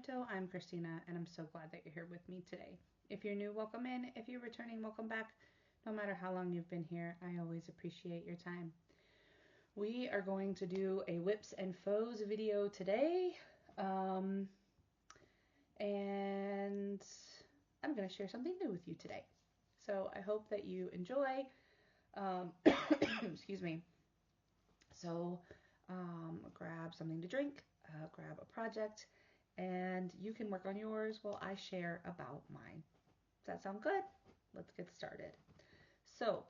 Canto. I'm Christina, and I'm so glad that you're here with me today. If you're new, welcome in. If you're returning, welcome back. No matter how long you've been here, I always appreciate your time. We are going to do a whips and faux video today, and I'm going to share something new with you today. So I hope that you enjoy. Excuse me. So grab something to drink, grab a project, and you can work on yours while I share about mine. Does that sound good? Let's get started. So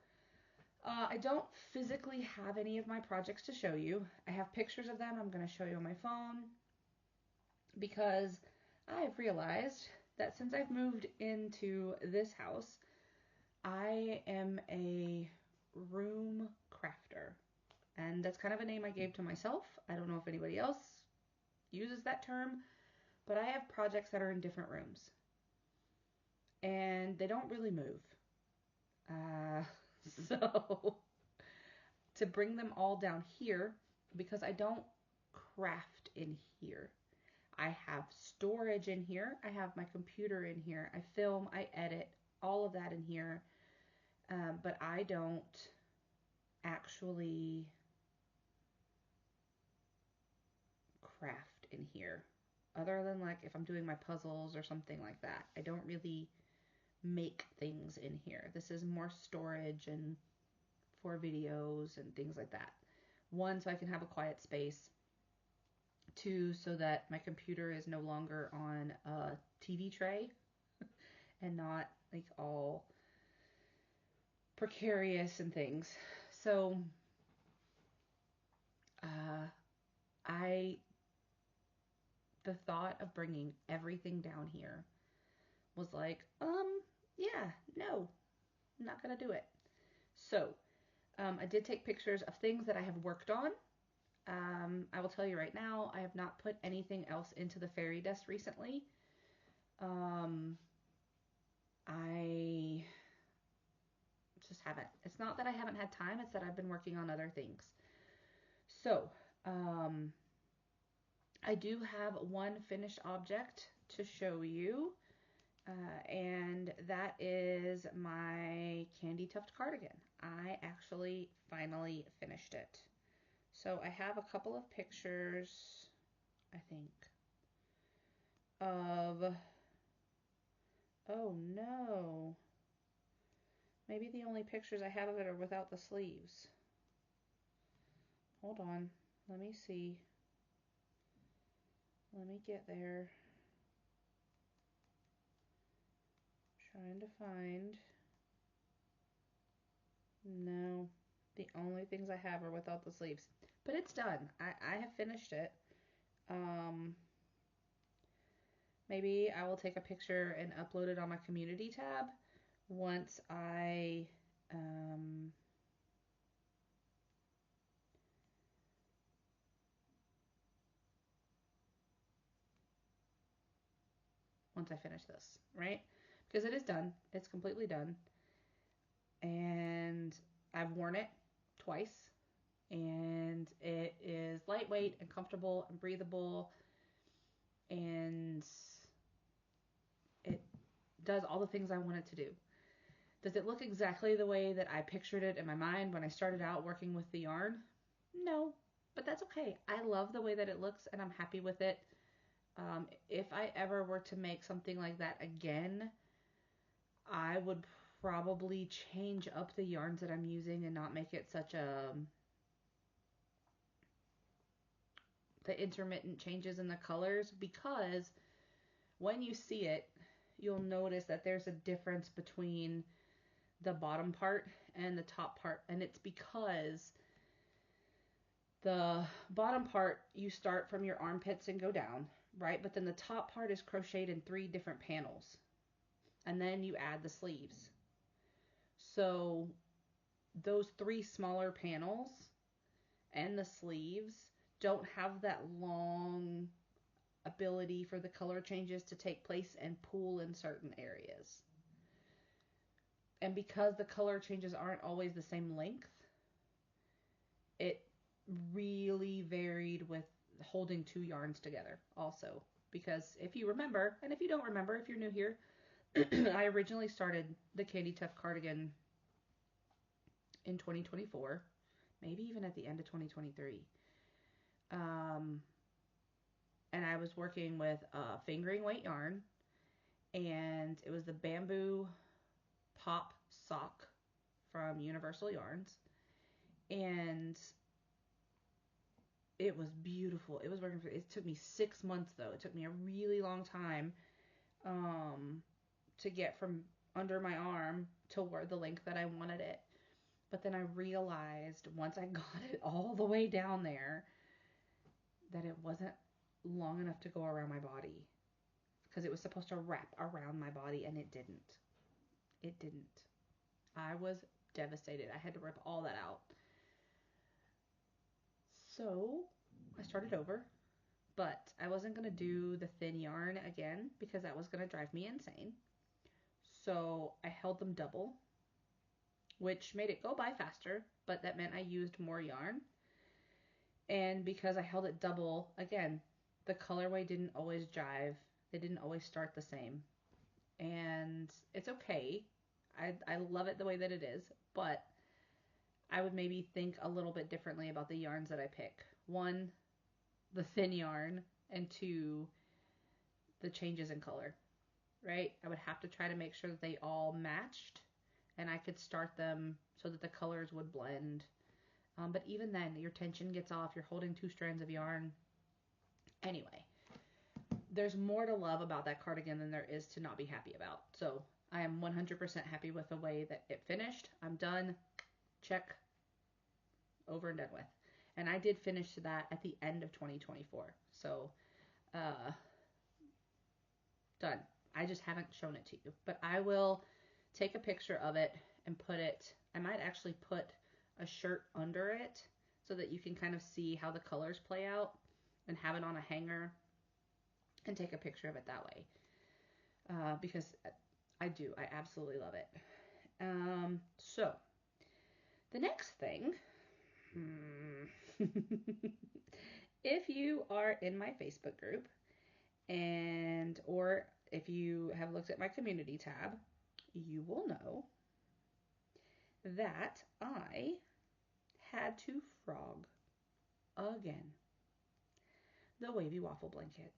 I don't physically have any of my projects to show you. I have pictures of them I'm going to show you on my phone because I've realized that since I've moved into this house, I am a room crafter. And that's kind of a name I gave to myself. I don't know if anybody else uses that term, but I have projects that are in different rooms. And they don't really move. So to bring them all down here, because I don't craft in here. I have storage in here. I have my computer in here. I film, I edit, all of that in here. But I don't actually craft in here, other than like if I'm doing my puzzles or something like that. I don't really make things in here. This is more storage and for videos and things like that. One, so I can have a quiet space. Two, so that my computer is no longer on a TV tray and not like all precarious and things. So the thought of bringing everything down here was like, yeah, no, I'm not gonna do it. So, I did take pictures of things that I have worked on. I will tell you right now, I have not put anything else into the fairy dust recently. I just haven't. It's not that I haven't had time, it's that I've been working on other things. So, I do have one finished object to show you, and that is my candy tuft cardigan. I actually finally finished it. So I have a couple of pictures, I think, of, oh no, maybe the only pictures I have of it are without the sleeves. Hold on, let me see. Let me get there. Trying to find. No, the only things I have are without the sleeves. But it's done. I have finished it. Maybe I will take a picture and upload it on my community tab once I finish this, right? Because it is done. It's completely done. And I've worn it twice. And it is lightweight and comfortable and breathable. And it does all the things I want it to do. Does it look exactly the way that I pictured it in my mind when I started out working with the yarn? No, but that's okay. I love the way that it looks and I'm happy with it. If I ever were to make something like that again, I would probably change up the yarns that I'm using and not make it such the intermittent changes in the colors, because when you see it, you'll notice that there's a difference between the bottom part and the top part, and it's because the bottom part, you start from your armpits and go down, right? But then the top part is crocheted in 3 different panels. And then you add the sleeves. So those 3 smaller panels and the sleeves don't have that long ability for the color changes to take place and pool in certain areas. And because the color changes aren't always the same length, it really varied with holding 2 yarns together also, because if you remember, and if you don't remember, if you're new here, I originally started the Candy Tuft cardigan in 2024, maybe even at the end of 2023. And I was working with fingering weight yarn, and it was the bamboo pop sock from Universal Yarns, and it was beautiful. It was working for, it took me 6 months though. It took me a really long time to get from under my arm to where the length that I wanted it. But then I realized once I got it all the way down there that it wasn't long enough to go around my body, because it was supposed to wrap around my body, and it didn't. It didn't. I was devastated. I had to rip all that out. So I started over, but I wasn't going to do the thin yarn again because that was going to drive me insane. So I held them double, which made it go by faster, but that meant I used more yarn. And because I held it double, again, the colorway didn't always jive. They didn't always start the same. And it's okay. I love it the way that it is, but I would maybe think a little bit differently about the yarns that I pick. One, the thin yarn, and two, the changes in color, right? I would have to try to make sure that they all matched, and I could start them so that the colors would blend. But even then, your tension gets off. You're holding 2 strands of yarn. Anyway, there's more to love about that cardigan than there is to not be happy about. So I am 100% happy with the way that it finished. I'm done. Check. Over and done with. And I did finish that at the end of 2024. So, done. I just haven't shown it to you. But I will take a picture of it and put it, I might actually put a shirt under it so that you can kind of see how the colors play out, and have it on a hanger and take a picture of it that way. Because I absolutely love it. So, the next thing, if you are in my Facebook group, or if you have looked at my community tab, you will know that I had to frog again the wavy waffle blanket.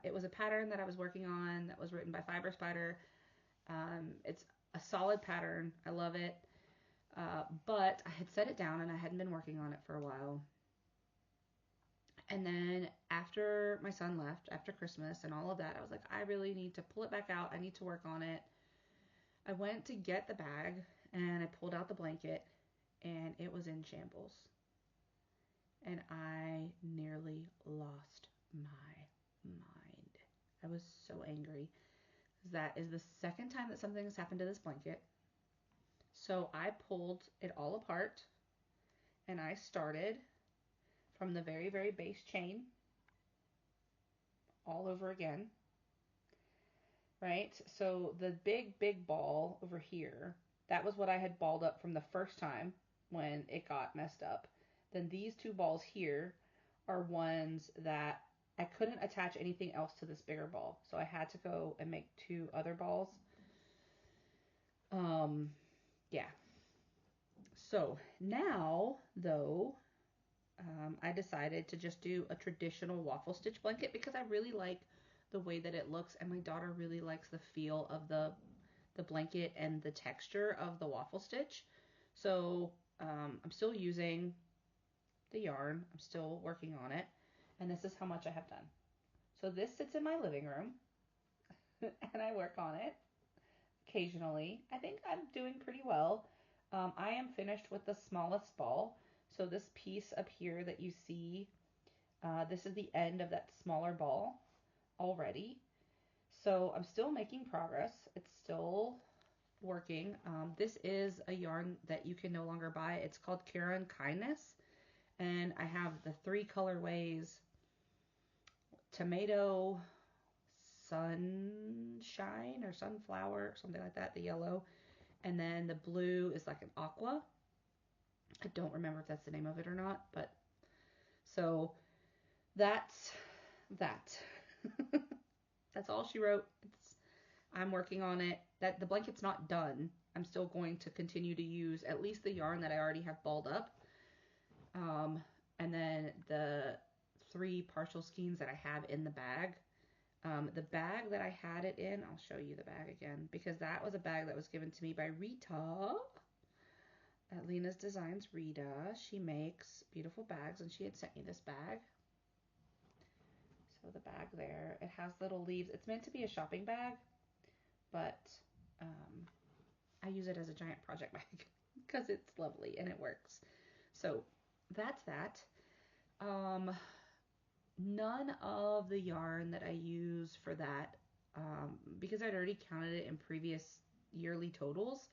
It was a pattern that I was working on that was written by Fiber Spider. It's a solid pattern. I love it. But I had set it down and I hadn't been working on it for a while. And then after my son left, after Christmas and all of that, I was like, I really need to pull it back out. I need to work on it. I went to get the bag and I pulled out the blanket and it was in shambles. And I nearly lost my mind. I was so angry. That is the second time that something has happened to this blanket. So I pulled it all apart and I started from the very, very base chain all over again. Right? So the big, big ball over here, that was what I had balled up from the first time when it got messed up. Then these 2 balls here are ones that I couldn't attach anything else to this bigger ball. So I had to go and make 2 other balls. Yeah. So now, though, I decided to just do a traditional waffle stitch blanket because I really like the way that it looks, and my daughter really likes the feel of the blanket and the texture of the waffle stitch. So I'm still using the yarn. I'm still working on it, and this is how much I have done. So this sits in my living room, and I work on it occasionally. I think I'm doing pretty well. I am finished with the smallest ball. So this piece up here that you see, this is the end of that smaller ball already. So I'm still making progress. It's still working. This is a yarn that you can no longer buy. It's called Caron Kindness. And I have the 3 colorways: tomato, sunshine or sunflower, something like that, the yellow. And then the blue is like an aqua. I don't remember if that's the name of it or not, but so that's that. That's all she wrote. I'm working on it. That the blanket's not done. I'm still going to continue to use at least the yarn that I already have balled up. And then the 3 partial skeins that I have in the bag. The bag that I had it in, I'll show you the bag again, because that was a bag that was given to me by Rita at Lena's Designs. Rita, she makes beautiful bags, and she had sent me this bag. So the bag there, it has little leaves. It's meant to be a shopping bag, but I use it as a giant project bag because it's lovely and it works. So that's that. None of the yarn that I use for that, because I'd already counted it in previous yearly totals,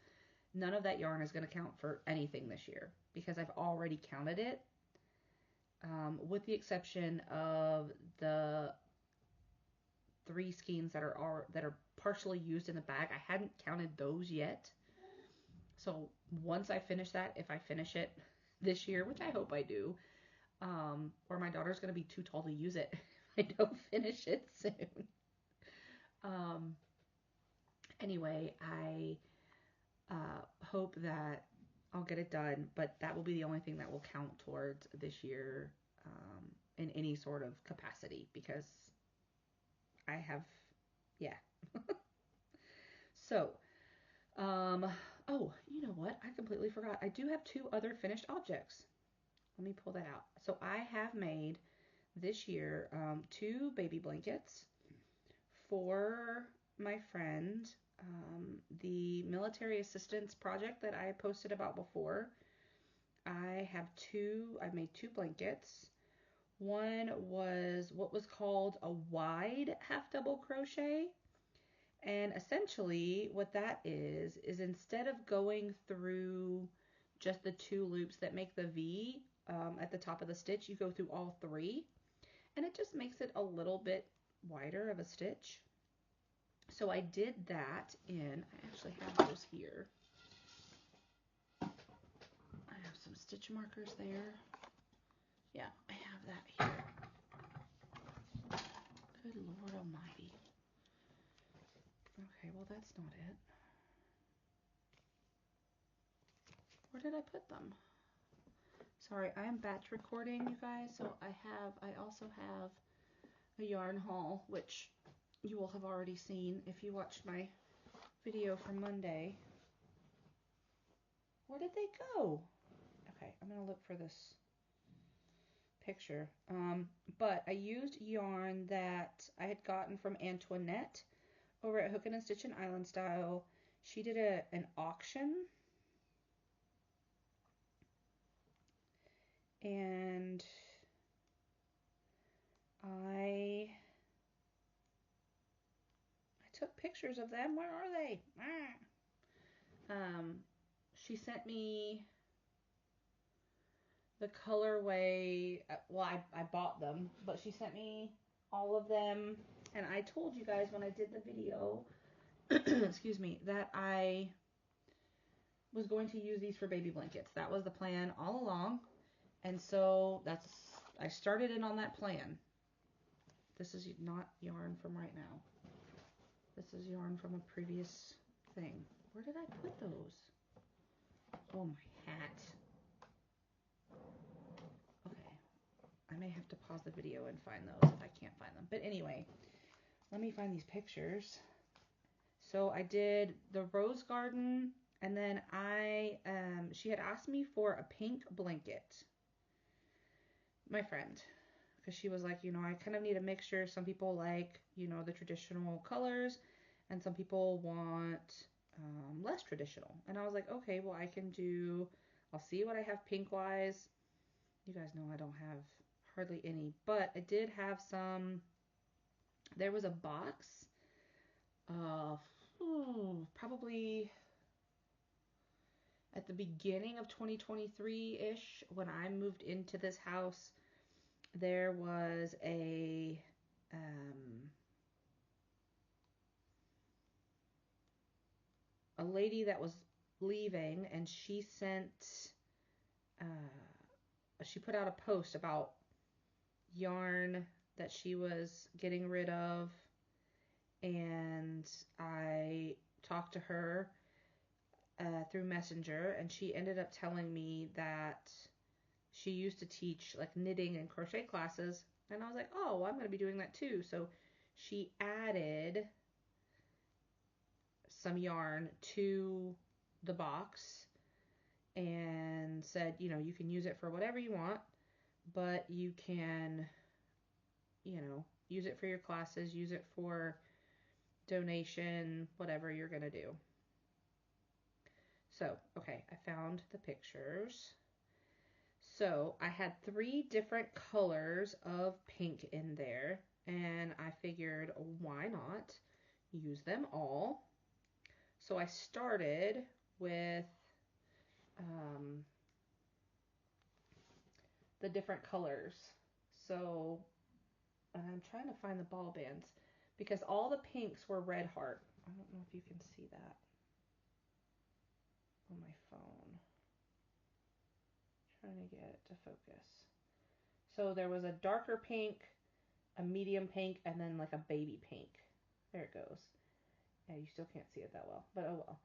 none of that yarn is going to count for anything this year because I've already counted it, with the exception of the 3 skeins that are partially used in the bag. I hadn't counted those yet. So once I finish that, if I finish it this year, which I hope I do, or my daughter's going to be too tall to use it if I don't finish it soon. Anyway, I hope that I'll get it done, but that will be the only thing that will count towards this year, in any sort of capacity, because I have, yeah. So, oh, you know what? I completely forgot. I do have 2 other finished objects. Let me pull that out. So I have made this year 2 baby blankets for my friend, the military assistance project that I posted about before. I've made 2 blankets. One was what was called a wide half double crochet. And essentially what that is instead of going through just the 2 loops that make the V at the top of the stitch, you go through all 3. And it just makes it a little bit wider of a stitch. So I did that in, I actually have those here. I have some stitch markers there. Yeah, I have that here. Good Lord Almighty. Okay, well that's not it. Where did I put them? Sorry, I am batch recording, you guys, so I also have a yarn haul, which you will have already seen if you watched my video from Monday. Where did they go? Okay, I'm gonna look for this picture. But I used yarn that I had gotten from Antoinette over at Hookin' and Stitchin' Island Style. She did an auction, and I took pictures of them. Where are they? She sent me the colorway. Well, I bought them, but she sent me all of them. And I told you guys when I did the video, excuse me, that I was going to use these for baby blankets. That was the plan all along. And so I started in on that plan. This is not yarn from right now. This is yarn from a previous thing. Where did I put those? Oh, my hat. Okay. I may have to pause the video and find those if I can't find them. But anyway, let me find these pictures. So I did the rose garden, and then she had asked me for a pink blanket. My friend. Because she was like, I kind of need a mixture. Some people like, the traditional colors, and some people want less traditional. And I was like, okay, well, I'll see what I have pink-wise. You guys know I don't have hardly any, but I did have some. There was a box, probably at the beginning of 2023-ish, when I moved into this house. There was a lady that was leaving, and she put out a post about yarn that she was getting rid of, and I talked to her through Messenger, and she ended up telling me that she used to teach like knitting and crochet classes, and I was like, oh, well, I'm going to be doing that too. So she added some yarn to the box and said, you know, you can use it for whatever you want, but you can, you know, use it for your classes, use it for donation, whatever you're going to do. So, okay, I found the pictures. So I had 3 different colors of pink in there, and I figured, why not use them all? So I started with the different colors. So, and I'm trying to find the ball bands because all the pinks were red heart. I don't know if you can see that on my phone. Trying to get it to focus. So there was a darker pink, a medium pink, and then like a baby pink. There it goes. Yeah, you still can't see it that well, but oh well.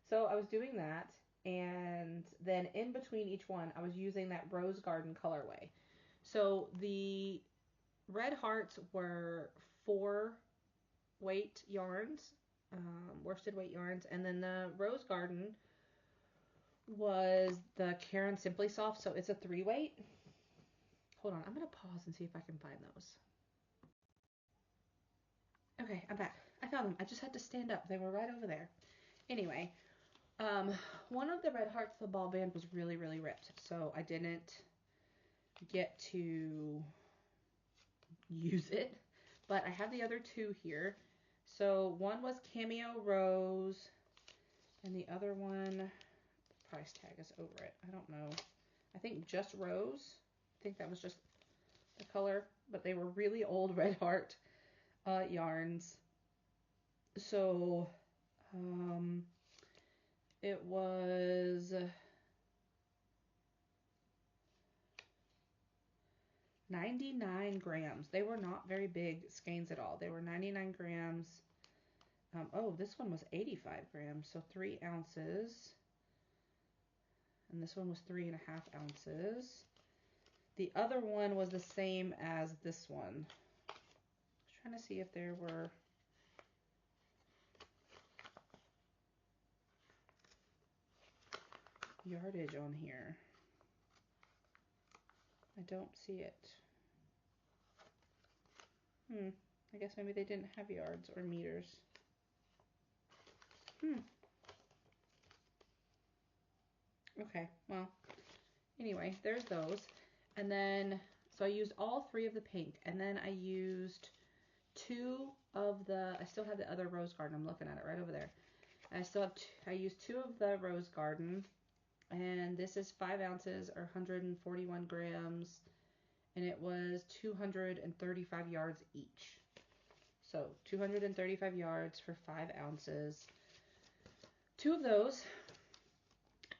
So I was doing that, and then in between each one, I was using that Rose Garden colorway. So the red hearts were 4 weight yarns, worsted weight yarns, and then the Rose Garden was the Caron Simply Soft, so it's a 3 weight. Hold on, I'm going to pause and see if I can find those. Okay, I'm back. I found them. I just had to stand up. They were right over there. Anyway, one of the red hearts, the ball band, was really, really ripped, so I didn't get to use it, but I have the other 2 here. So one was Cameo Rose, and the other one, the price tag is over it. I don't know. I think just Rose. I think that was just the color, but they were really old red heart yarns. So it was 99 grams. They were not very big skeins at all. They were 99 grams. Oh, this one was 85 grams, so 3 ounces. And this one was 3.5 ounces. The other one was the same as this one. I was trying to see if there were yardage on here. I don't see it. I guess maybe they didn't have yards or meters. Okay, well, anyway, there's those. And then, so I used all 3 of the pink, and then I used 2 of the, I still have the other Rose Garden. I'm looking at it right over there. And I still have, I used 2 of the Rose Garden, and this is 5 ounces or 141 grams, and it was 235 yards each. So 235 yards for 5 ounces. 2 of those.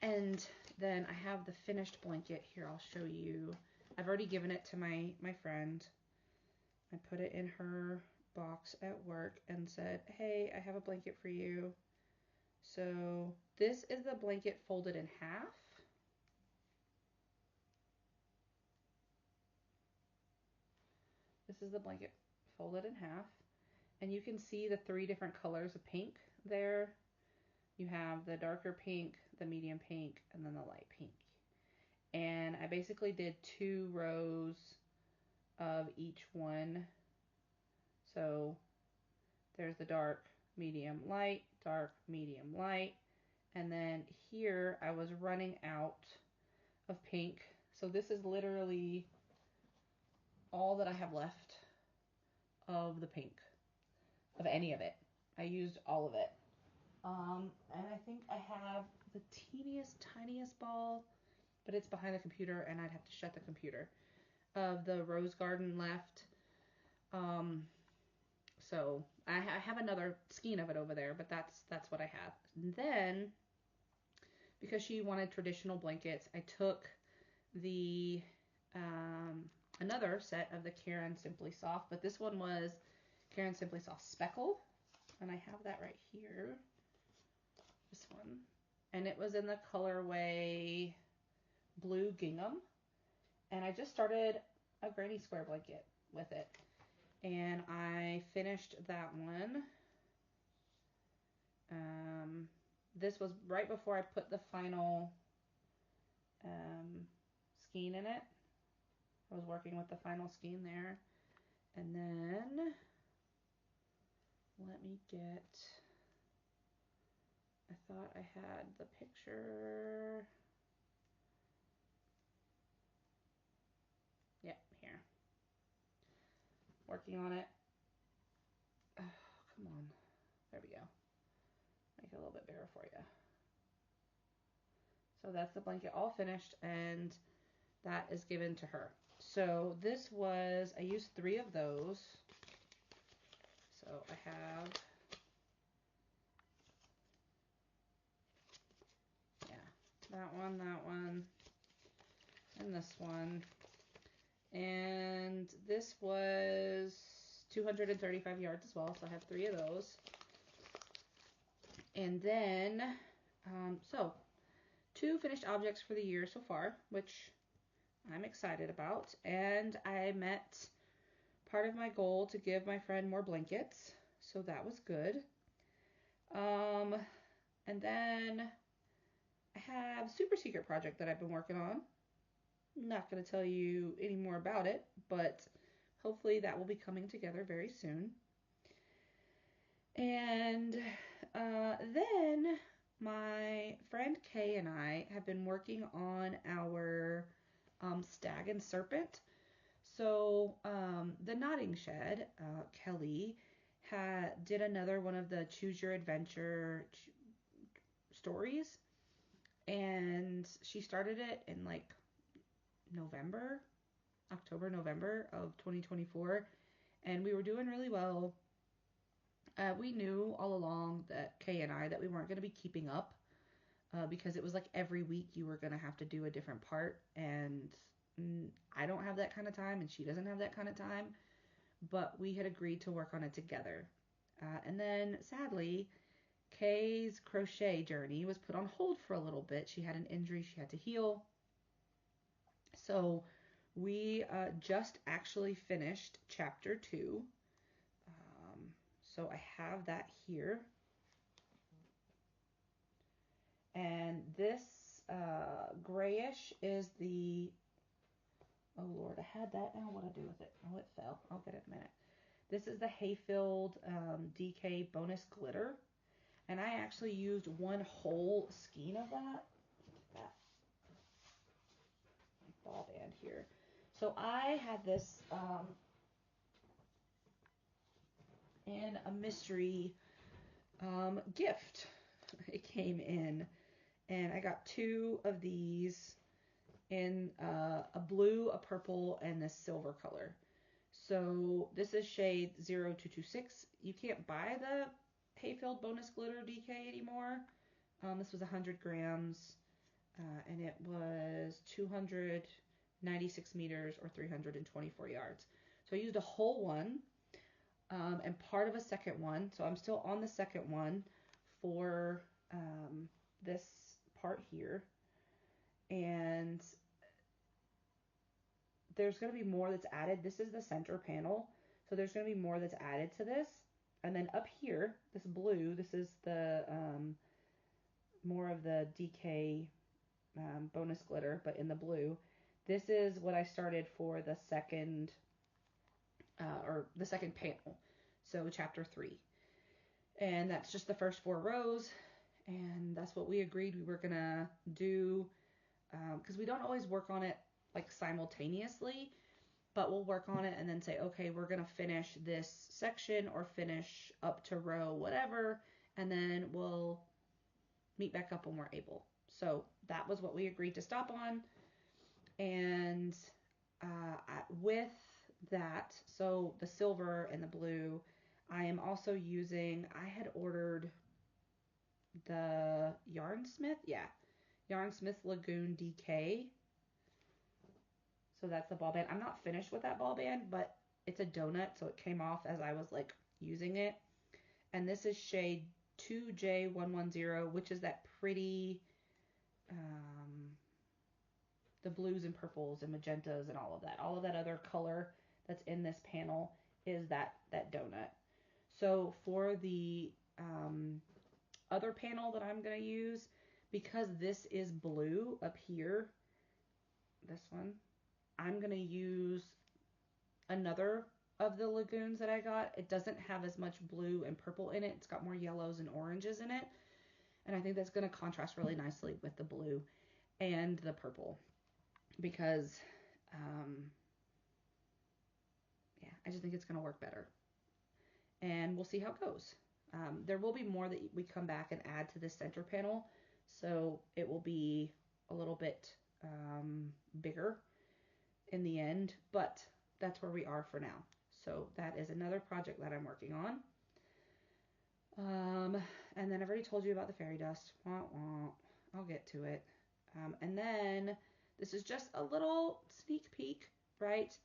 And then I have the finished blanket here. I'll show you. I've already given it to my friend. I put it in her box at work and said, hey, I have a blanket for you. So this is the blanket folded in half. This is the blanket folded in half. And you can see the 3 different colors of pink there. You have the darker pink, the medium pink, and then the light pink. And I basically did 2 rows of each one. So there's the dark, medium, light, dark, medium, light. And then here I was running out of pink. So this is literally all that I have left of the pink, of any of it. I used all of it. And I think I have the teeniest, tiniest ball, but it's behind the computer and I'd have to shut the computer, of the Rose Garden left. So I have another skein of it over there, but that's what I have. And then, because she wanted traditional blankets, I took the another set of the Caron Simply Soft, but this one was Caron Simply Soft Speckle, and I have that right here, this one, and it was in the colorway Blue Gingham, and I just started a granny square blanket with it, and I finished that one. This was right before I put the final skein in it. I was working with the final skein there. And then, let me get, I thought I had the picture. Yep, here. Working on it. Oh, come on. There we go. Make it a little bit bigger for you. So that's the blanket all finished, and that is given to her. So this was, I used 3 of those. So I have, yeah, that one, and this one. And this was 235 yards as well, so I have 3 of those. And then, so 2 finished objects for the year so far, which I'm excited about. And I met part of my goal to give my friend more blankets, so that was good. And then I have a super secret project that I've been working on. I'm not going to tell you any more about it, but hopefully that will be coming together very soon. And then my friend Kay and I have been working on our stag and serpent. So the Knotting Shed, Kelly, did another one of the Choose Your Adventure stories, and she started it in like October, November of 2024, and we were doing really well. We knew all along that Kay and I that we weren't going to be keeping up because it was like every week you were going to have to do a different part, and I don't have that kind of time and she doesn't have that kind of time, but we had agreed to work on it together. And then sadly, Kay's crochet journey was put on hold for a little bit. She had an injury she had to heal. So we just actually finished chapter 2. So I have that here. And this grayish is the, oh Lord, I had that. Now what do I do with it? Oh, it fell. I'll get it in a minute. This is the Hayfield DK bonus glitter. And I actually used one whole skein of that ball band here. So I had this in a mystery gift. It came in, and I got 2 of these in a blue, a purple, and a silver color. So this is shade 0226. You can't buy the Hayfield bonus glitter DK anymore. This was 100 grams, and it was 296 meters or 324 yards. So I used a whole one and part of a second one. So I'm still on the second one for this part here. And there's going to be more that's added. This is the center panel. So there's going to be more that's added to this. And then up here, this blue, this is the more of the DK bonus glitter, but in the blue. This is what I started for the second panel. So chapter 3. And that's just the first 4 rows. And that's what we agreed we were going to do. Because we don't always work on it like simultaneously, but we'll work on it and then say, okay, we're going to finish this section or finish up to row whatever, and then we'll meet back up when we're able. So that was what we agreed to stop on. And with that, so the silver and the blue, I am also using, I had ordered the Yarnsmiths Lagoon DK. So that's the ball band. I'm not finished with that ball band, but it's a donut, so it came off as I was like using it. And this is shade 2J110, which is that pretty, the blues and purples and magentas and all of that. All of that other color that's in this panel is that donut. So for the other panel that I'm going to use, because this is blue up here, this one, I'm going to use another of the Lagoons that I got. It doesn't have as much blue and purple in it. It's got more yellows and oranges in it. And I think that's going to contrast really nicely with the blue and the purple. Because, yeah, I just think it's going to work better. And we'll see how it goes. There will be more that we come back and add to this center panel. So it will be a little bit bigger in the end. But that's where we are for now. So that is another project that I'm working on. And then I've already told you about the fairy dust. Wah, wah. I'll get to it. And then this is just a little sneak peek, right?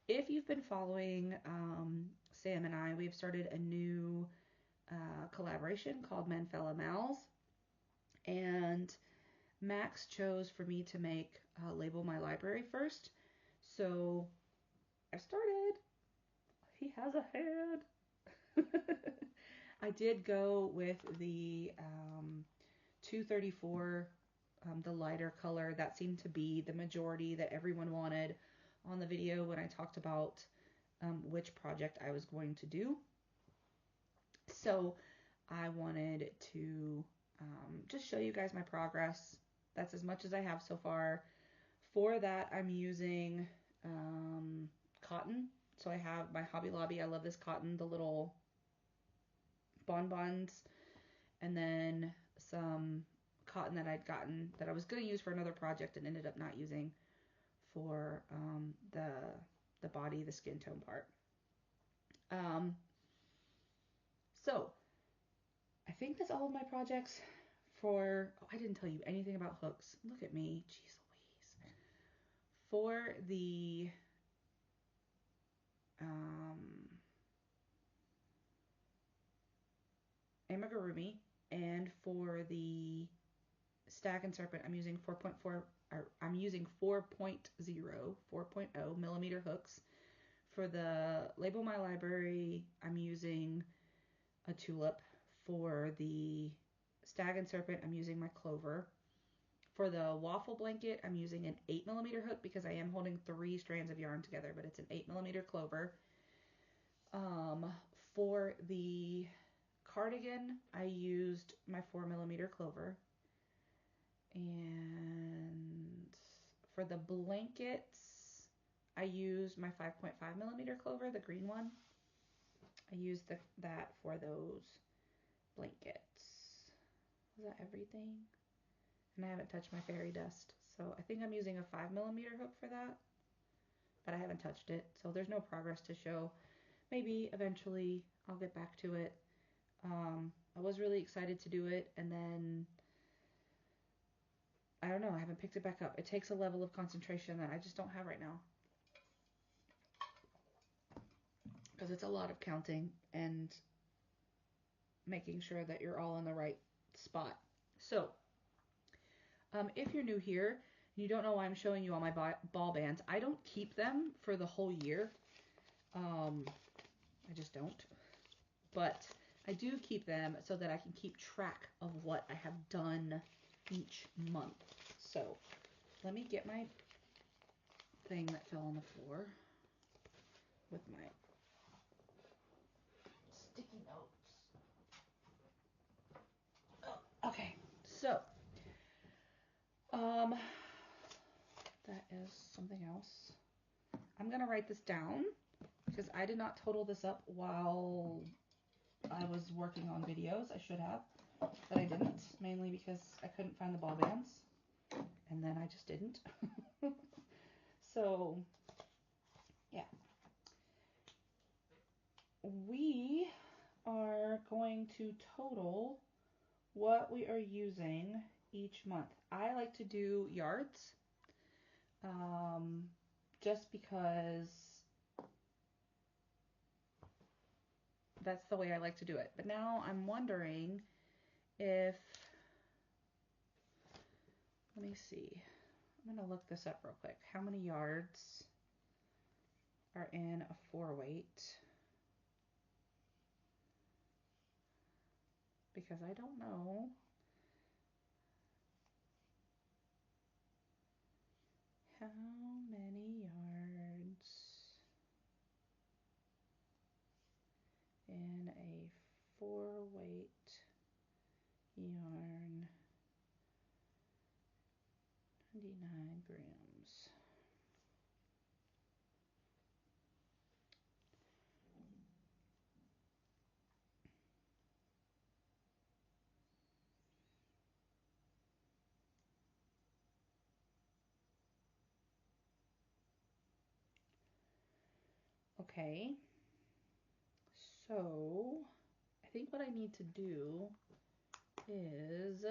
If you've been following Sam and I, we've started a new collaboration called Manfella Mals. And Max chose for me to make Label My Library first. So I've started. He has a head. I did go with the 234, the lighter color. That seemed to be the majority that everyone wanted on the video when I talked about which project I was going to do. So I wanted to just show you guys my progress. That's as much as I have so far. For that, I'm using cotton. So I have my Hobby Lobby. I love this cotton, the little bonbons, and then some cotton that I'd gotten that I was going to use for another project and ended up not using for the body, the skin tone part. So I think that's all of my projects for, oh, I didn't tell you anything about hooks. Look at me. Jeez Louise. For the amigurumi and for the Stag and Serpent, I'm using 4.0 millimeter hooks. For the Label My Library, I'm using a tulip. For the Stag and Serpent, I'm using my clover. For the Waffle Blanket, I'm using an 8 millimeter hook because I am holding 3 strands of yarn together, but it's an 8 millimeter clover. For the cardigan, I used my 4 millimeter clover. And for the blankets, I used my 5.5 millimeter clover, the green one. I used that for those blankets. Is that everything? And I haven't touched my fairy dust. So I think I'm using a 5 millimeter hook for that. But I haven't touched it. So there's no progress to show. Maybe eventually I'll get back to it. I was really excited to do it. And then, I don't know, I haven't picked it back up. It takes a level of concentration that I just don't have right now. Because it's a lot of counting and making sure that you're all in the right spot. So, if you're new here, and you don't know why I'm showing you all my ball bands, I don't keep them for the whole year. I just don't. But I do keep them so that I can keep track of what I have done each month. So, let me get my thing that fell on the floor with my sticky notes. Oh, okay, so that is something else. I'm gonna write this down because I did not total this up while I was working on videos. I should have, but I didn't, mainly because I couldn't find the ball bands, and then I just didn't. So, yeah. We are going to total what we are using each month. I like to do yards, just because that's the way I like to do it. But now I'm wondering if, let me see, I'm going to look this up real quick. How many yards are in a 4-weight? Because I don't know. How many yards in a 4-weight yarn? 99 grams. Okay, so I think what I need to do is,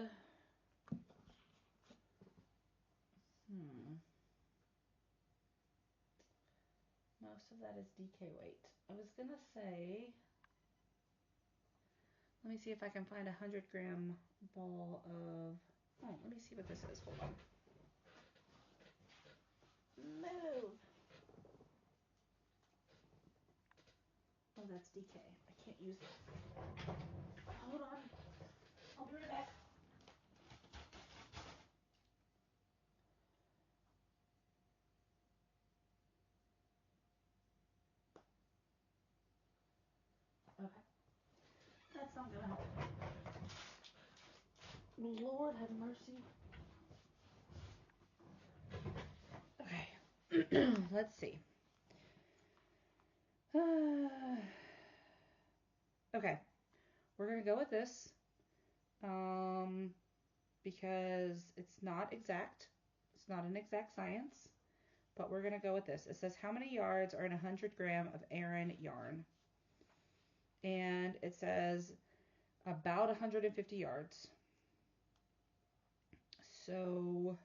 most of that is DK weight. I was gonna say, let me see if I can find a 100-gram ball of, oh, let me see what this is, hold on. Move! Oh, that's DK. I can't use it. Hold on. I'll be right back. Okay. That's not gonna help. Lord have mercy. Okay. Let's see. Okay. We're gonna go with this. Because it's not exact. It's not an exact science. But we're going to go with this. It says, how many yards are in 100 gram of Aran yarn? And it says about 150 yards. So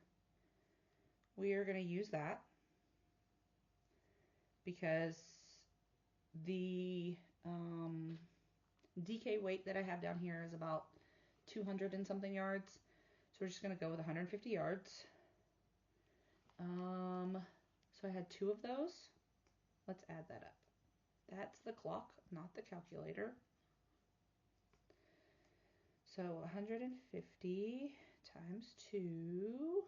we are going to use that because the DK weight that I have down here is about 200 and something yards. So we're just going to go with 150 yards. So I had 2 of those. Let's add that up. That's the clock, not the calculator. So 150 times 2.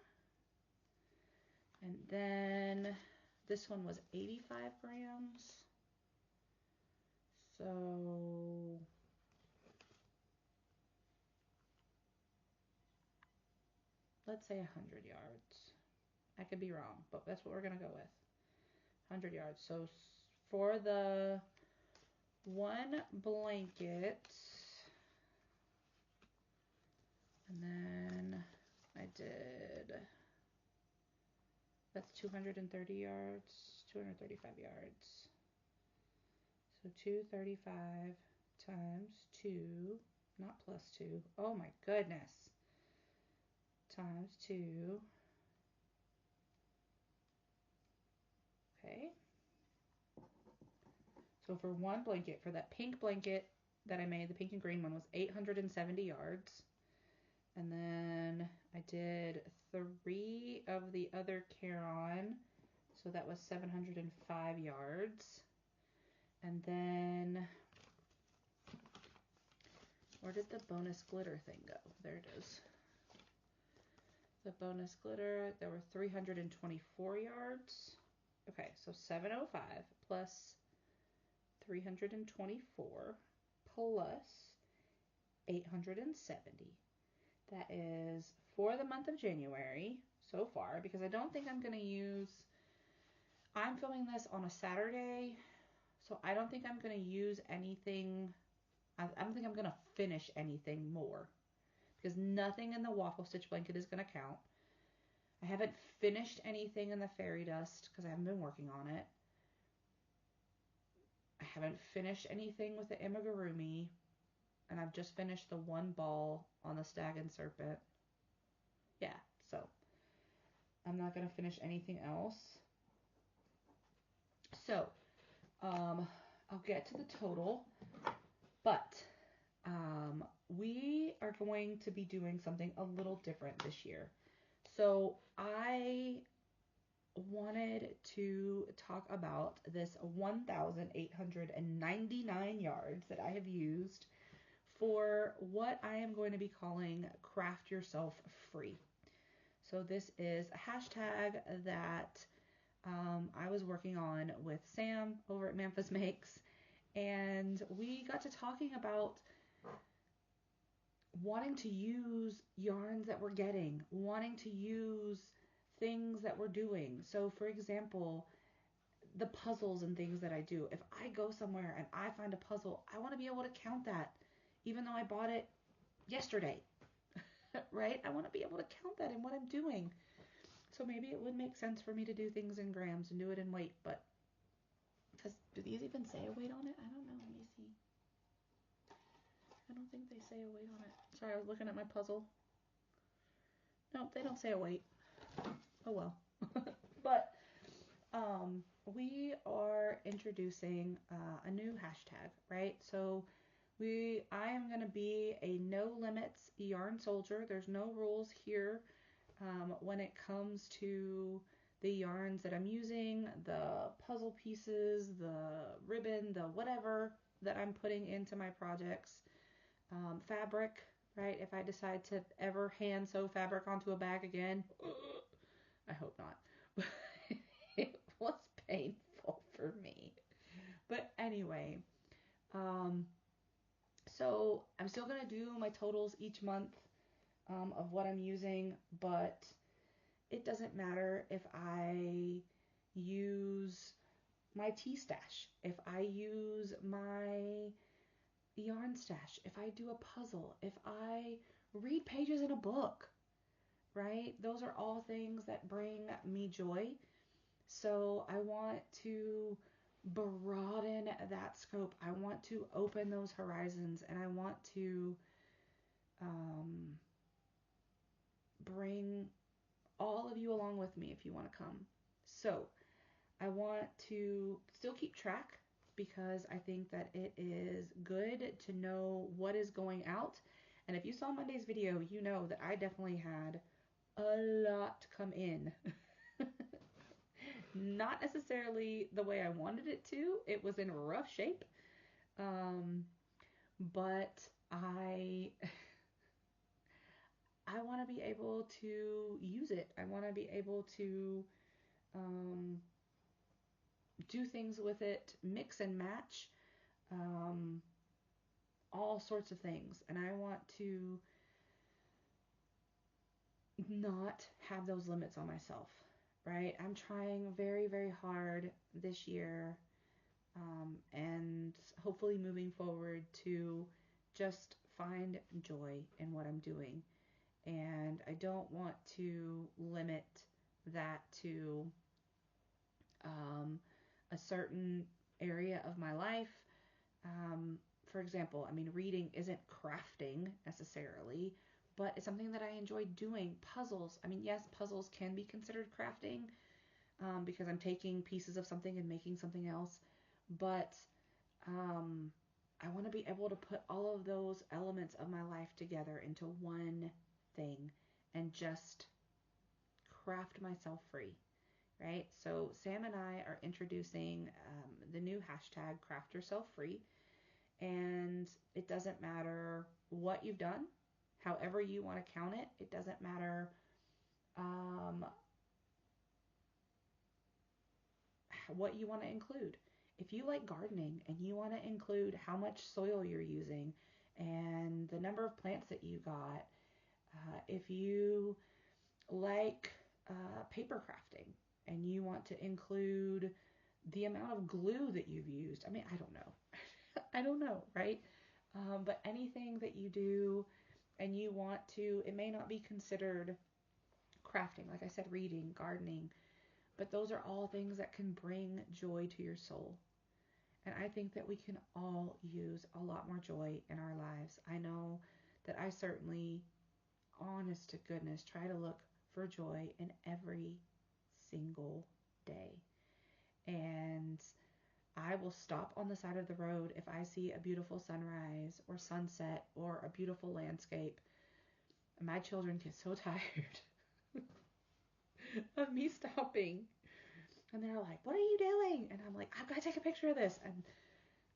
And then this one was 85 grams. So let's say 100 yards. I could be wrong, but that's what we're going to go with. 100 yards. So for the one blanket, and then I did, that's 230 yards, 235 yards. So 235 times 2, not plus 2, oh my goodness, times 2. Okay. So for one blanket, for that pink blanket that I made, the pink and green one was 870 yards. And then I did 3 of the other Caron, so that was 705 yards. And then, where did the bonus glitter thing go? There it is. The bonus glitter, there were 324 yards. Okay, so 705 plus 324 plus 870. That is for the month of January so far, because I don't think I'm going to use, I'm filming this on a Saturday, so I don't think I'm going to use anything, I don't think I'm going to finish anything more, because nothing in the Waffle Stitch Blanket is going to count. I haven't finished anything in the fairy dust, because I haven't been working on it. I haven't finished anything with the amigurumi, and I've just finished the one ball on the stag and serpent. Yeah, so I'm not going to finish anything else. So, I'll get to the total, but we are going to be doing something a little different this year. So I wanted to talk about this 1,899 yards that I have used for what I am going to be calling Craft Yourself Free. So this is a hashtag that I was working on with Sam over at Memphis Makes, and we got to talking about wanting to use yarns that we're getting, wanting to use things that we're doing. So for example, the puzzles and things that I do. If I go somewhere and I find a puzzle, I want to be able to count that even though I bought it yesterday, right? I want to be able to count that in what I'm doing. So maybe it would make sense for me to do things in grams and do it in weight, but do these even say a weight on it? I don't know. Let me see. I don't think they say a weight on it. Sorry, I was looking at my puzzle. No, they don't say a weight. Oh well. But we are introducing a new hashtag, right? So I am going to be a no limits yarn soldier. There's no rules here when it comes to the yarns that I'm using, the puzzle pieces, the ribbon, the whatever that I'm putting into my projects. Fabric, right? If I decide to ever hand sew fabric onto a bag again, I hope not. It was painful for me. But anyway, so I'm still going to do my totals each month of what I'm using, but it doesn't matter if I use my tea stash, if I use my yarn stash, if I do a puzzle, if I read pages in a book, right? Those are all things that bring me joy. So I want to broaden that scope. I want to open those horizons, and I want to bring all of you along with me if you want to come. So I want to still keep track because I think that it is good to know what is going out. And if you saw Monday's video, you know that I definitely had a lot come in. Not necessarily the way I wanted it to. It was in rough shape. But I want to be able to use it. I want to be able to do things with it, mix and match, all sorts of things. And I want to not have those limits on myself, right? I'm trying very, very hard this year, and hopefully moving forward to just find joy in what I'm doing. And I don't want to limit that to a certain area of my life. For example, I mean, reading isn't crafting necessarily, but it's something that I enjoy doing. Puzzles, I mean, yes, puzzles can be considered crafting because I'm taking pieces of something and making something else, but I want to be able to put all of those elements of my life together into one thing and just craft myself free, right? So Sam and I are introducing the new hashtag Craft Yourself Free, and it doesn't matter what you've done, however you want to count it. It doesn't matter what you want to include. If you like gardening and you want to include how much soil you're using and the number of plants that you got, if you like paper crafting and you want to include the amount of glue that you've used, I mean, I don't know. I don't know, right? But anything that you do and you want to, it may not be considered crafting, like I said, reading, gardening, but those are all things that can bring joy to your soul. And I think that we can all use a lot more joy in our lives. I know that I certainly, honest to goodness, try to look for joy in every single day. And I will stop on the side of the road if I see a beautiful sunrise or sunset or a beautiful landscape. My children get so tired of me stopping. And they're like, what are you doing? And I'm like, I've got to take a picture of this. And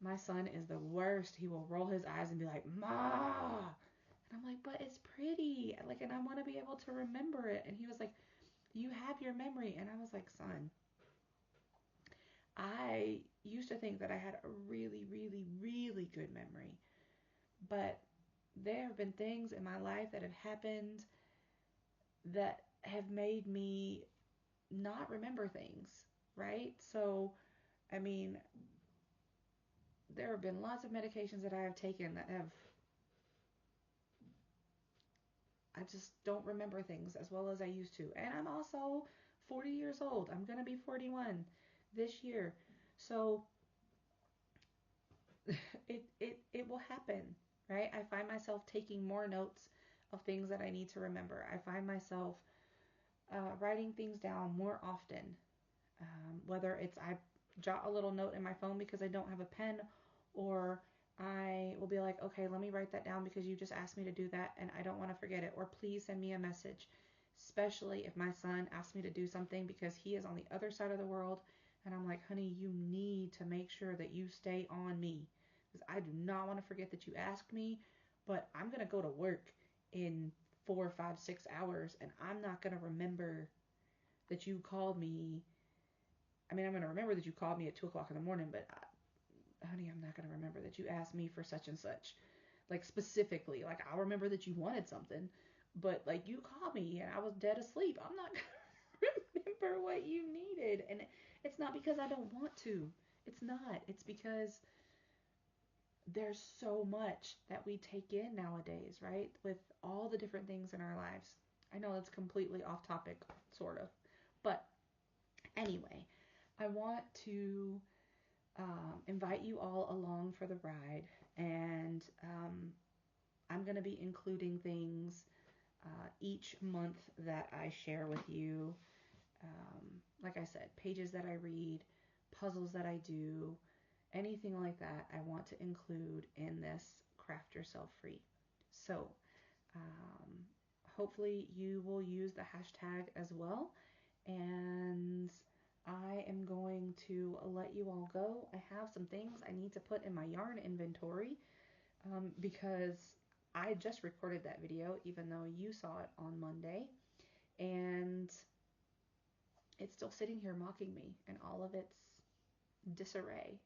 my son is the worst. He will roll his eyes and be like, Ma. And I'm like, but it's pretty. Like, and I want to be able to remember it. And he was like, you have your memory. And I was like, son, I used to think that I had a really, really, really good memory. But there have been things in my life that have happened that have made me not remember things, right? So, I mean, there have been lots of medications that I have taken that have, I just don't remember things as well as I used to. And I'm also 40 years old. I'm going to be 41 this year. So it will happen, right? I find myself taking more notes of things that I need to remember. I find myself writing things down more often. Whether it's I jot a little note in my phone because I don't have a pen, or I will be like, okay, let me write that down because you just asked me to do that and I don't want to forget it, or please send me a message. Especially if my son asks me to do something because he is on the other side of the world and I'm like, honey, you need to make sure that you stay on me because I do not want to forget that you asked me, but I'm going to go to work in 4, 5, 6 hours and I'm not going to remember that you called me. I mean, I'm going to remember that you called me at 2 o'clock in the morning, but honey, I'm not going to remember that you asked me for such and such. Like, specifically, like, I'll remember that you wanted something, but, like, you called me and I was dead asleep. I'm not going to remember what you needed. And it's not because I don't want to. It's not. It's because there's so much that we take in nowadays, right? With all the different things in our lives. I know that's completely off topic, sort of. But anyway, I want to invite you all along for the ride, and I'm going to be including things each month that I share with you. Like I said, pages that I read, puzzles that I do, anything like that I want to include in this Craft Yourself Free. So hopefully you will use the hashtag as well, and I am going to let you all go. I have some things I need to put in my yarn inventory because I just recorded that video even though you saw it on Monday, and it's still sitting here mocking me in all of its disarray.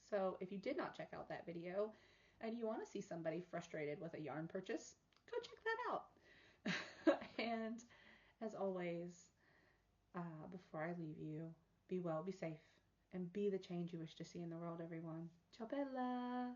So if you did not check out that video and you want to see somebody frustrated with a yarn purchase, go check that out. And as always, before I leave you, be well, be safe, and be the change you wish to see in the world, everyone. Ciao bella!